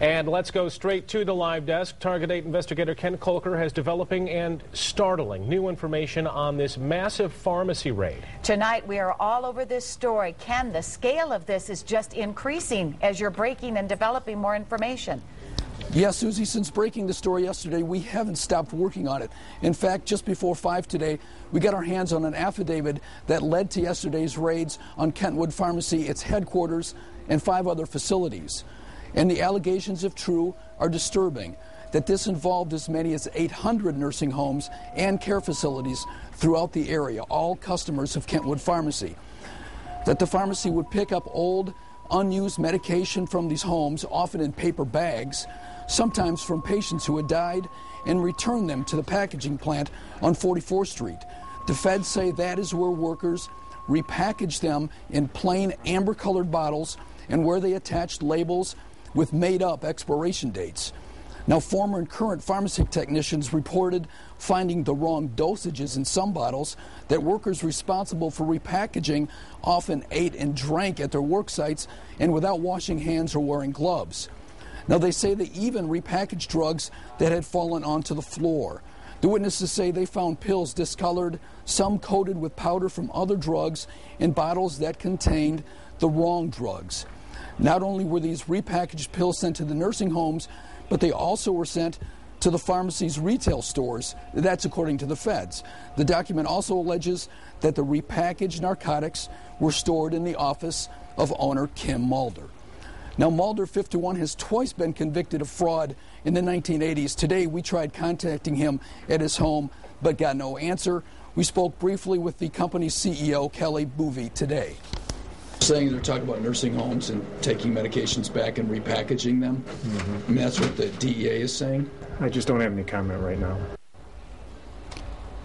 And let's go straight to the live desk. Target 8 investigator Ken Kolker has developing and startling new information on this massive pharmacy raid. Tonight, we are all over this story. Ken, the scale of this is just increasing as you're breaking and developing more information. Yes, Susie, since breaking the story yesterday, we haven't stopped working on it. In fact, just before 5 today, we got our hands on an affidavit that led to yesterday's raids on Kentwood Pharmacy, its headquarters, and 5 other facilities. And the allegations, if true, are disturbing, that this involved as many as 800 nursing homes and care facilities throughout the area, all customers of Kentwood Pharmacy. That the pharmacy would pick up old, unused medication from these homes, often in paper bags, sometimes from patients who had died, and return them to the packaging plant on 44th Street. The feds say that is where workers repackage them in plain amber-colored bottles and where they attached labels with made-up expiration dates. Now, former and current pharmacy technicians reported finding the wrong dosages in some bottles that workers responsible for repackaging often ate and drank at their work sites and without washing hands or wearing gloves. Now, they say they even repackaged drugs that had fallen onto the floor. The witnesses say they found pills discolored, some coated with powder from other drugs, and bottles that contained the wrong drugs. Not only were these repackaged pills sent to the nursing homes, but they also were sent to the pharmacy's retail stores. That's according to the feds. The document also alleges that the repackaged narcotics were stored in the office of owner Kim Mulder. Now, Mulder, 51, has twice been convicted of fraud in the 1980s. Today, we tried contacting him at his home, but got no answer. We spoke briefly with the company's CEO, Kelly Boovey, today. Saying they're talking about nursing homes and taking medications back and repackaging them. I mean, that's what the DEA is saying. I just don't have any comment right now.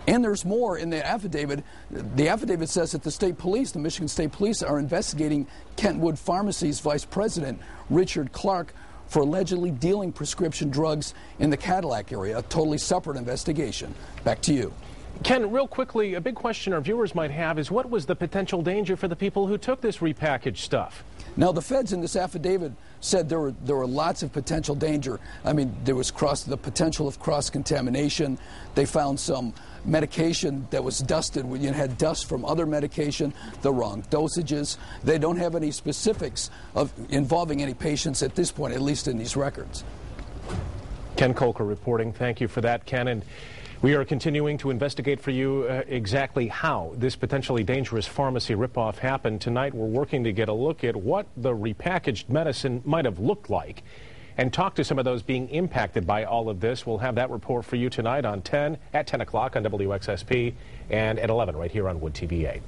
And there's more in the affidavit. The affidavit says that the state police, the Michigan State Police, are investigating Kentwood Pharmacy's vice president, Richard Clark, for allegedly dealing prescription drugs in the Cadillac area, a totally separate investigation. Back to you. Ken, real quickly, a big question our viewers might have is what was the potential danger for the people who took this repackaged stuff? Now, the feds in this affidavit said there were lots of potential danger. I mean, there was the potential of cross-contamination. They found some medication that was dusted, you had dust from other medication, the wrong dosages. They don't have any specifics of involving any patients at this point, at least in these records. Ken Kolker reporting. Thank you for that, Ken. And we are continuing to investigate for you exactly how this potentially dangerous pharmacy ripoff happened. Tonight, we're working to get a look at what the repackaged medicine might have looked like and talk to some of those being impacted by all of this. We'll have that report for you tonight at 10 o'clock on WXSP and at 11 right here on Wood TV 8.